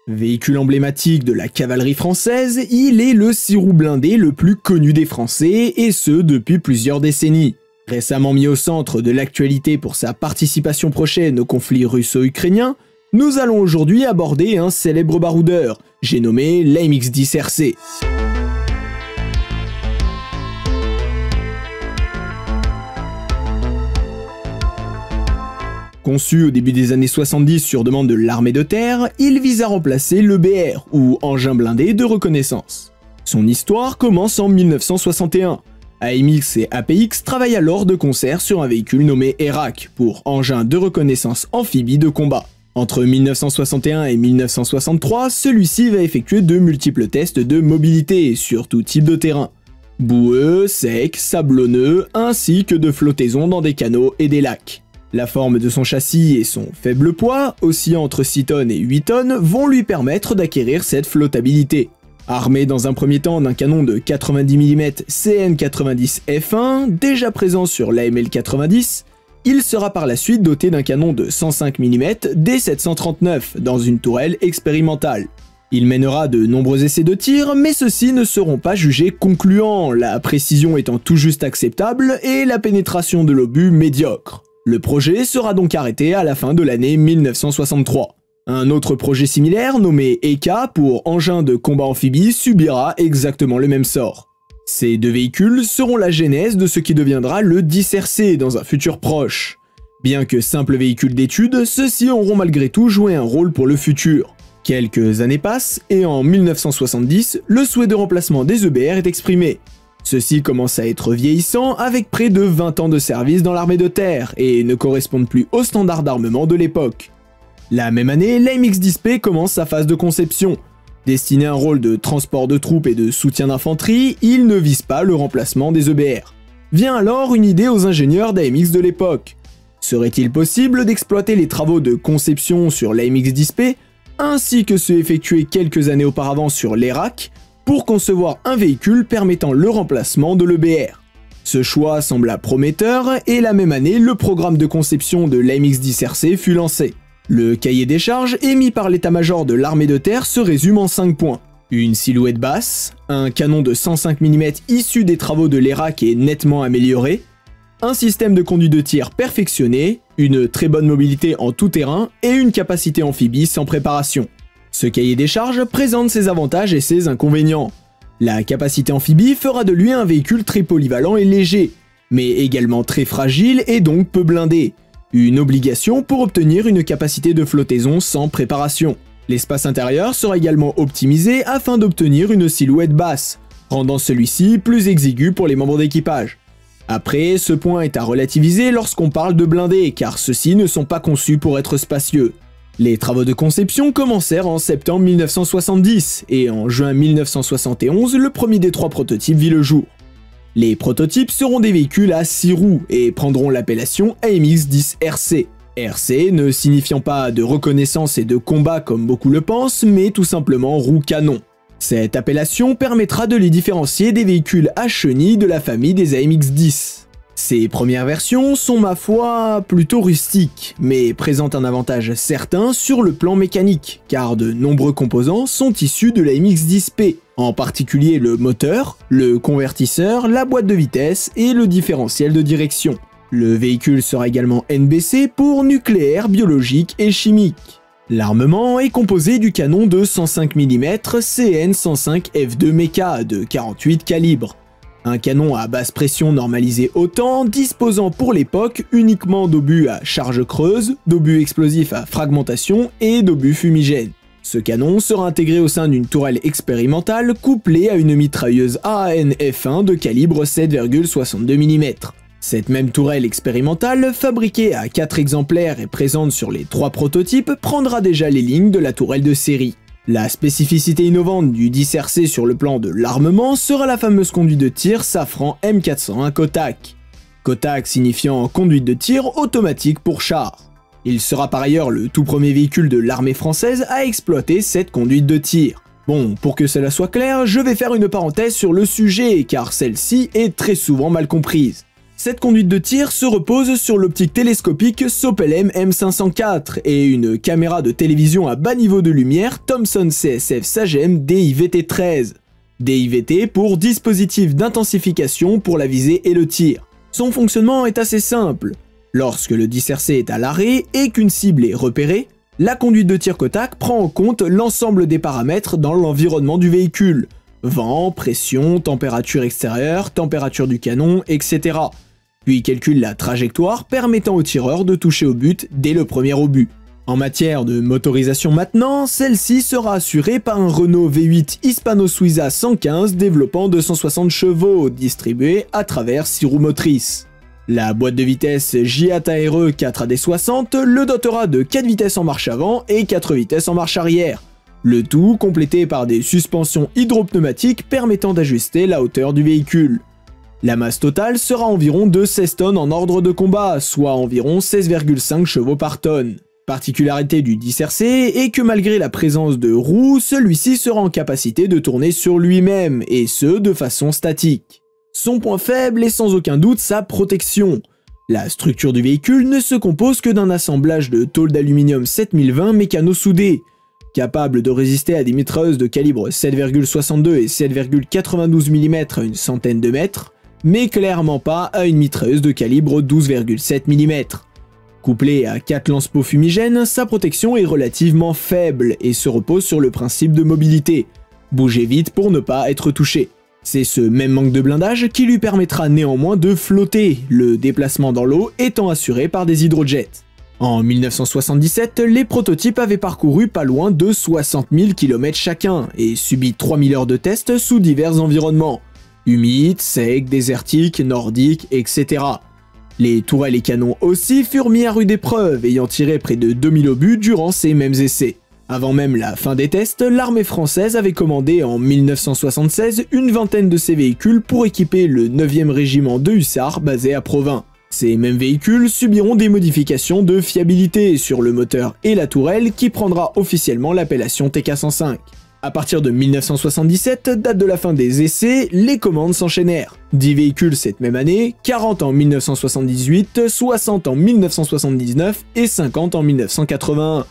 Véhicule emblématique de la cavalerie française, il est le 6 roues blindé le plus connu des Français, et ce depuis plusieurs décennies. Récemment mis au centre de l'actualité pour sa participation prochaine au conflit russo-ukrainien, nous allons aujourd'hui aborder un célèbre baroudeur, j'ai nommé l'AMX-10 RC. Conçu au début des années 70 sur demande de l'armée de terre, il vise à remplacer l'EBR, ou engin blindé de reconnaissance. Son histoire commence en 1961. AMX et APX travaillent alors de concert sur un véhicule nommé ERAC, pour engin de reconnaissance amphibie de combat. Entre 1961 et 1963, celui-ci va effectuer de multiples tests de mobilité sur tout type de terrain. Boueux, sec, sablonneux, ainsi que de flottaison dans des canaux et des lacs. La forme de son châssis et son faible poids, oscillant entre 6 tonnes et 8 tonnes, vont lui permettre d'acquérir cette flottabilité. Armé dans un premier temps d'un canon de 90 mm CN90 F1, déjà présent sur l'AML 90, il sera par la suite doté d'un canon de 105 mm D739 dans une tourelle expérimentale. Il mènera de nombreux essais de tir, mais ceux-ci ne seront pas jugés concluants, la précision étant tout juste acceptable et la pénétration de l'obus médiocre. Le projet sera donc arrêté à la fin de l'année 1963. Un autre projet similaire, nommé ECA pour engin de combat amphibie, subira exactement le même sort. Ces deux véhicules seront la genèse de ce qui deviendra le 10 RC dans un futur proche. Bien que simples véhicules d'études, ceux-ci auront malgré tout joué un rôle pour le futur. Quelques années passent et en 1970, le souhait de remplacement des EBR est exprimé. Ceux-ci commencent à être vieillissants avec près de 20 ans de service dans l'armée de terre et ne correspondent plus aux standards d'armement de l'époque. La même année, l'AMX-10P commence sa phase de conception. Destiné à un rôle de transport de troupes et de soutien d'infanterie, il ne vise pas le remplacement des EBR. Vient alors une idée aux ingénieurs d'AMX de l'époque. Serait-il possible d'exploiter les travaux de conception sur l'AMX-10P, ainsi que ceux effectués quelques années auparavant sur l'ERAC, pour concevoir un véhicule permettant le remplacement de l'EBR. Ce choix sembla prometteur et la même année, le programme de conception de l'AMX-10 RC fut lancé. Le cahier des charges émis par l'état-major de l'armée de terre se résume en 5 points. Une silhouette basse, un canon de 105 mm issu des travaux de l'ERAC et nettement amélioré, un système de conduite de tir perfectionné, une très bonne mobilité en tout terrain et une capacité amphibie sans préparation. Ce cahier des charges présente ses avantages et ses inconvénients. La capacité amphibie fera de lui un véhicule très polyvalent et léger, mais également très fragile et donc peu blindé. Une obligation pour obtenir une capacité de flottaison sans préparation. L'espace intérieur sera également optimisé afin d'obtenir une silhouette basse, rendant celui-ci plus exigu pour les membres d'équipage. Après, ce point est à relativiser lorsqu'on parle de blindés, car ceux-ci ne sont pas conçus pour être spacieux. Les travaux de conception commencèrent en septembre 1970 et en juin 1971, le premier des 3 prototypes vit le jour. Les prototypes seront des véhicules à 6 roues et prendront l'appellation AMX-10 RC. RC ne signifiant pas de reconnaissance et de combat comme beaucoup le pensent, mais tout simplement roue canon. Cette appellation permettra de les différencier des véhicules à chenilles de la famille des AMX-10. Ces premières versions sont ma foi plutôt rustiques, mais présentent un avantage certain sur le plan mécanique, car de nombreux composants sont issus de la MX-10P, en particulier le moteur, le convertisseur, la boîte de vitesse et le différentiel de direction. Le véhicule sera également NBC pour nucléaire, biologique et chimique. L'armement est composé du canon de 105 mm CN105 F2 Mecha de 48 calibres. Un canon à basse pression normalisé autant, disposant pour l'époque uniquement d'obus à charge creuse, d'obus explosifs à fragmentation et d'obus fumigènes. Ce canon sera intégré au sein d'une tourelle expérimentale couplée à une mitrailleuse AAN F1 de calibre 7,62 mm. Cette même tourelle expérimentale, fabriquée à 4 exemplaires et présente sur les 3 prototypes, prendra déjà les lignes de la tourelle de série. La spécificité innovante du 10 RC sur le plan de l'armement sera la fameuse conduite de tir Safran M401 Kotak. Kotak signifiant conduite de tir automatique pour char. Il sera par ailleurs le tout premier véhicule de l'armée française à exploiter cette conduite de tir. Bon, pour que cela soit clair, je vais faire une parenthèse sur le sujet car celle-ci est très souvent mal comprise. Cette conduite de tir se repose sur l'optique télescopique Sopelem M504 et une caméra de télévision à bas niveau de lumière Thomson CSF Sagem DIVT-13. DIVT pour dispositif d'intensification pour la visée et le tir. Son fonctionnement est assez simple. Lorsque le dispersé est à l'arrêt et qu'une cible est repérée, la conduite de tir Kotak prend en compte l'ensemble des paramètres dans l'environnement du véhicule. Vent, pression, température extérieure, température du canon, etc. Puis calcule la trajectoire permettant au tireur de toucher au but dès le premier obus. En matière de motorisation maintenant, celle-ci sera assurée par un Renault V8 Hispano-Suiza 115 développant 260 chevaux, distribué à travers 6 roues motrices. La boîte de vitesse JAT-RE 4AD60 le dotera de 4 vitesses en marche avant et 4 vitesses en marche arrière. Le tout complété par des suspensions hydropneumatiques permettant d'ajuster la hauteur du véhicule. La masse totale sera environ de 16 tonnes en ordre de combat, soit environ 16,5 chevaux par tonne. Particularité du dispersé est que malgré la présence de roues, celui-ci sera en capacité de tourner sur lui-même, et ce de façon statique. Son point faible est sans aucun doute sa protection. La structure du véhicule ne se compose que d'un assemblage de tôle d'aluminium 7020 mécano-soudée, capable de résister à des mitrailleuses de calibre 7,62 et 7,92 mm à une centaine de mètres, mais clairement pas à une mitrailleuse de calibre 12,7 mm. Couplé à 4 lance-pots fumigènes, sa protection est relativement faible et se repose sur le principe de mobilité. Bougez vite pour ne pas être touché. C'est ce même manque de blindage qui lui permettra néanmoins de flotter, le déplacement dans l'eau étant assuré par des hydrojets. En 1977, les prototypes avaient parcouru pas loin de 60 000 km chacun et subi 3000 heures de tests sous divers environnements. Humides, secs, désertiques, nordiques, etc. Les tourelles et canons aussi furent mis à rude épreuve, ayant tiré près de 2000 obus durant ces mêmes essais. Avant même la fin des tests, l'armée française avait commandé en 1976 une vingtaine de ces véhicules pour équiper le 9e régiment de hussards basé à Provins. Ces mêmes véhicules subiront des modifications de fiabilité sur le moteur et la tourelle qui prendra officiellement l'appellation TK105. À partir de 1977, date de la fin des essais, les commandes s'enchaînèrent. 10 véhicules cette même année, 40 en 1978, 60 en 1979 et 50 en 1981.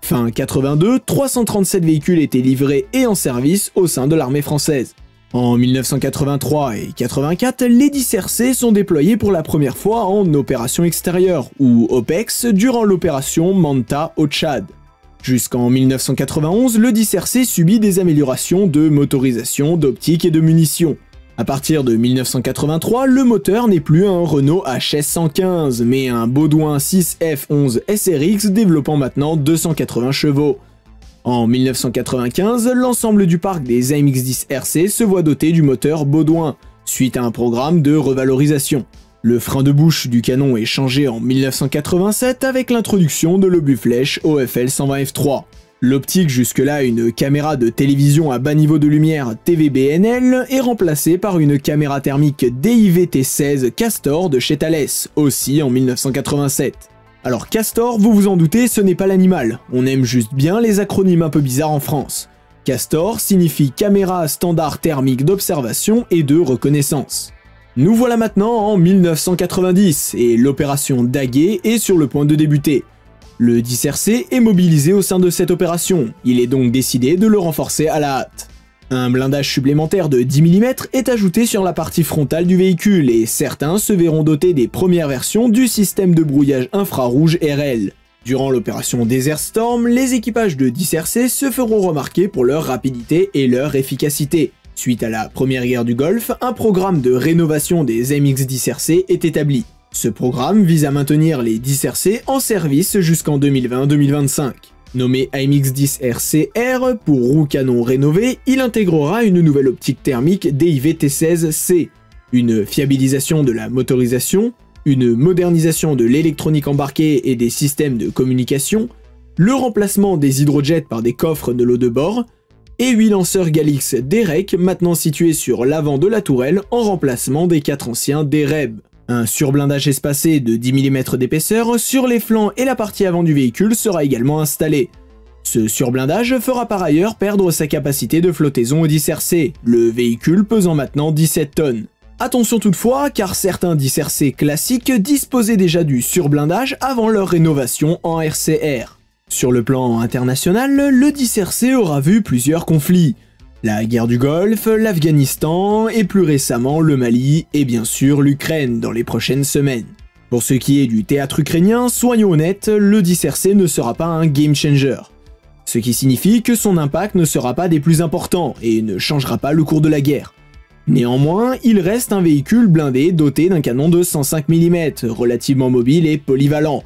Fin 82, 337 véhicules étaient livrés et en service au sein de l'armée française. En 1983 et 84, les dispersés sont déployés pour la première fois en opération extérieure, ou OPEX, durant l'opération Manta au Tchad. Jusqu'en 1991, le dispersé subit des améliorations de motorisation, d'optique et de munitions. À partir de 1983, le moteur n'est plus un Renault HS 115, mais un Baudouin 6F11 SRX développant maintenant 280 chevaux. En 1995, l'ensemble du parc des AMX-10 RC se voit doté du moteur Baudouin, suite à un programme de revalorisation. Le frein de bouche du canon est changé en 1987 avec l'introduction de l'obus flèche OFL 120F3. L'optique, jusque-là une caméra de télévision à bas niveau de lumière TVBNL, est remplacée par une caméra thermique DIVT-16 Castor de chez Thales, aussi en 1987. Alors Castor, vous vous en doutez, ce n'est pas l'animal, on aime juste bien les acronymes un peu bizarres en France. Castor signifie caméra standard thermique d'observation et de reconnaissance. Nous voilà maintenant en 1990 et l'opération Daguet est sur le point de débuter. Le dispersé est mobilisé au sein de cette opération, il est donc décidé de le renforcer à la hâte. Un blindage supplémentaire de 10 mm est ajouté sur la partie frontale du véhicule et certains se verront dotés des premières versions du système de brouillage infrarouge RL. Durant l'opération Desert Storm, les équipages de dispersés se feront remarquer pour leur rapidité et leur efficacité. Suite à la première guerre du Golfe, un programme de rénovation des AMX-10 RC est établi. Ce programme vise à maintenir les dispersés en service jusqu'en 2020-2025. Nommé AMX-10 RCR pour roue canon rénové, il intégrera une nouvelle optique thermique DIVT-16C, une fiabilisation de la motorisation, une modernisation de l'électronique embarquée et des systèmes de communication, le remplacement des hydrojets par des coffres de l'eau de bord, et 8 lanceurs Galix DEREC maintenant situés sur l'avant de la tourelle en remplacement des 4 anciens DEREB. Un surblindage espacé de 10 mm d'épaisseur sur les flancs et la partie avant du véhicule sera également installé. Ce surblindage fera par ailleurs perdre sa capacité de flottaison au dispersé, le véhicule pesant maintenant 17 tonnes. Attention toutefois, car certains 10RC classiques disposaient déjà du surblindage avant leur rénovation en RCR. Sur le plan international, le 10RC aura vu plusieurs conflits. La guerre du Golfe, l'Afghanistan et plus récemment le Mali et bien sûr l'Ukraine dans les prochaines semaines. Pour ce qui est du théâtre ukrainien, soyons honnêtes, le 10RC ne sera pas un game changer. Ce qui signifie que son impact ne sera pas des plus importants et ne changera pas le cours de la guerre. Néanmoins, il reste un véhicule blindé doté d'un canon de 105 mm, relativement mobile et polyvalent.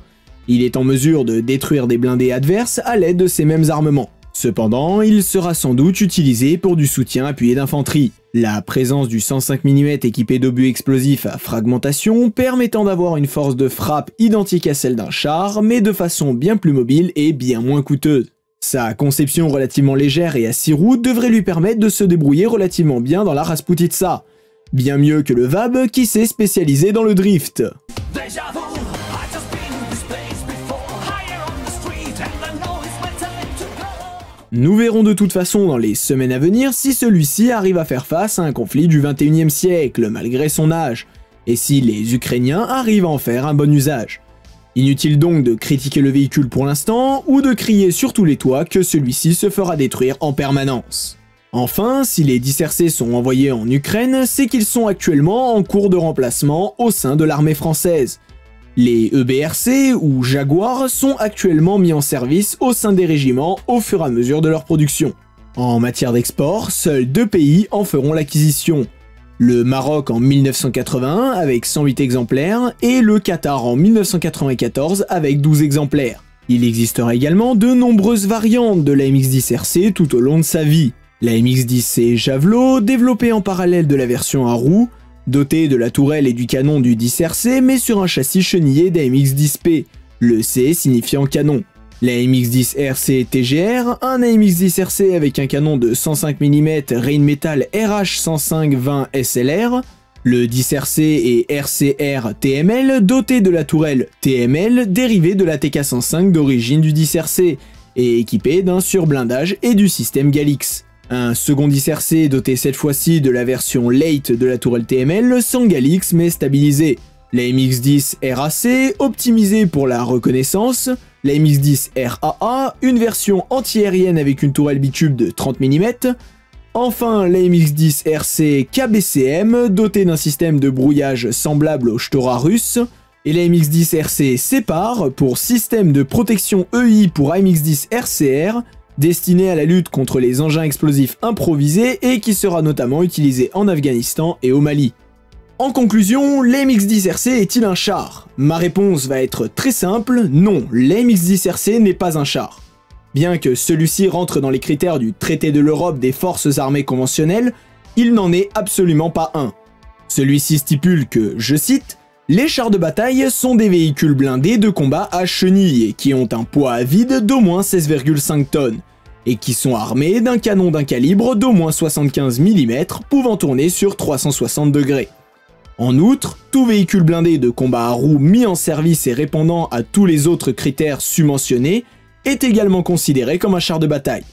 Il est en mesure de détruire des blindés adverses à l'aide de ces mêmes armements. Cependant, il sera sans doute utilisé pour du soutien appuyé d'infanterie. La présence du 105 mm équipé d'obus explosifs à fragmentation permettant d'avoir une force de frappe identique à celle d'un char, mais de façon bien plus mobile et bien moins coûteuse. Sa conception relativement légère et à 6 roues devrait lui permettre de se débrouiller relativement bien dans la Rasputitsa. Bien mieux que le VAB qui s'est spécialisé dans le drift. Nous verrons de toute façon dans les semaines à venir si celui-ci arrive à faire face à un conflit du 21e siècle malgré son âge, et si les Ukrainiens arrivent à en faire un bon usage. Inutile donc de critiquer le véhicule pour l'instant, ou de crier sur tous les toits que celui-ci se fera détruire en permanence. Enfin, si les 10RC sont envoyés en Ukraine, c'est qu'ils sont actuellement en cours de remplacement au sein de l'armée française. Les EBRC ou Jaguar sont actuellement mis en service au sein des régiments au fur et à mesure de leur production. En matière d'export, seuls 2 pays en feront l'acquisition. Le Maroc en 1981 avec 108 exemplaires et le Qatar en 1994 avec 12 exemplaires. Il existera également de nombreuses variantes de la MX-10RC tout au long de sa vie. La MX-10C Javelot, développée en parallèle de la version à roues, dotée de la tourelle et du canon du 10RC mais sur un châssis chenillé d'AMX-10P, le C signifiant canon. La MX-10RC TGR, un AMX-10RC avec un canon de 105 mm Rheinmetall RH105-20 SLR, le 10RC et RCR TML doté de la tourelle TML dérivée de la TK105 d'origine du 10RC et équipé d'un surblindage et du système Galix. Un second 10RC doté cette fois-ci de la version late de la tourelle TML sans Galix mais stabilisé. La MX-10 RAC optimisée pour la reconnaissance, la MX-10 RAA, une version anti-aérienne avec une tourelle bitube de 30 mm, enfin la MX-10 RC KBCM dotée d'un système de brouillage semblable au Shtora russe, et la MX-10 RC Sépare pour système de protection EI pour AMX-10 RCR, destiné à la lutte contre les engins explosifs improvisés et qui sera notamment utilisé en Afghanistan et au Mali. En conclusion, l'AMX-10RC est-il un char? Ma réponse va être très simple, non, l'AMX-10RC n'est pas un char. Bien que celui-ci rentre dans les critères du traité de l'Europe des forces armées conventionnelles, il n'en est absolument pas un. Celui-ci stipule que, je cite, « Les chars de bataille sont des véhicules blindés de combat à chenilles qui ont un poids à vide d'au moins 16,5 tonnes, et qui sont armés d'un canon d'un calibre d'au moins 75 mm pouvant tourner sur 360 degrés. » En outre, tout véhicule blindé de combat à roues mis en service et répondant à tous les autres critères submentionnés est également considéré comme un char de bataille.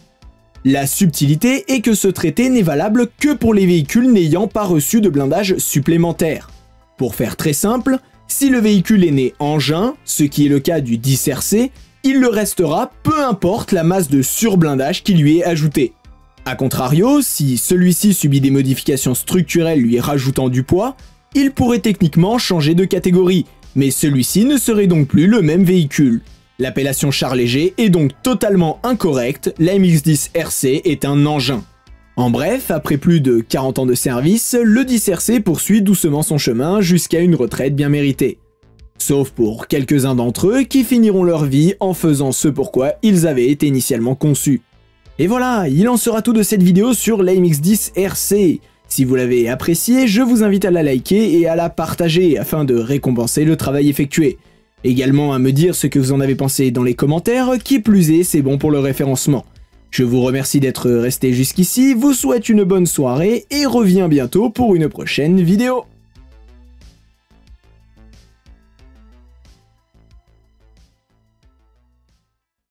La subtilité est que ce traité n'est valable que pour les véhicules n'ayant pas reçu de blindage supplémentaire. Pour faire très simple, si le véhicule est né engin, ce qui est le cas du 10RC, il le restera peu importe la masse de surblindage qui lui est ajoutée. A contrario, si celui-ci subit des modifications structurelles lui rajoutant du poids, il pourrait techniquement changer de catégorie, mais celui-ci ne serait donc plus le même véhicule. L'appellation char léger est donc totalement incorrecte, la MX-10 RC est un engin. En bref, après plus de 40 ans de service, le 10RC poursuit doucement son chemin jusqu'à une retraite bien méritée. Sauf pour quelques-uns d'entre eux qui finiront leur vie en faisant ce pourquoi ils avaient été initialement conçus. Et voilà, il en sera tout de cette vidéo sur la MX-10 RC. Si vous l'avez apprécié, je vous invite à la liker et à la partager afin de récompenser le travail effectué. Également à me dire ce que vous en avez pensé dans les commentaires, qui plus est, c'est bon pour le référencement. Je vous remercie d'être resté jusqu'ici, vous souhaite une bonne soirée et reviens bientôt pour une prochaine vidéo.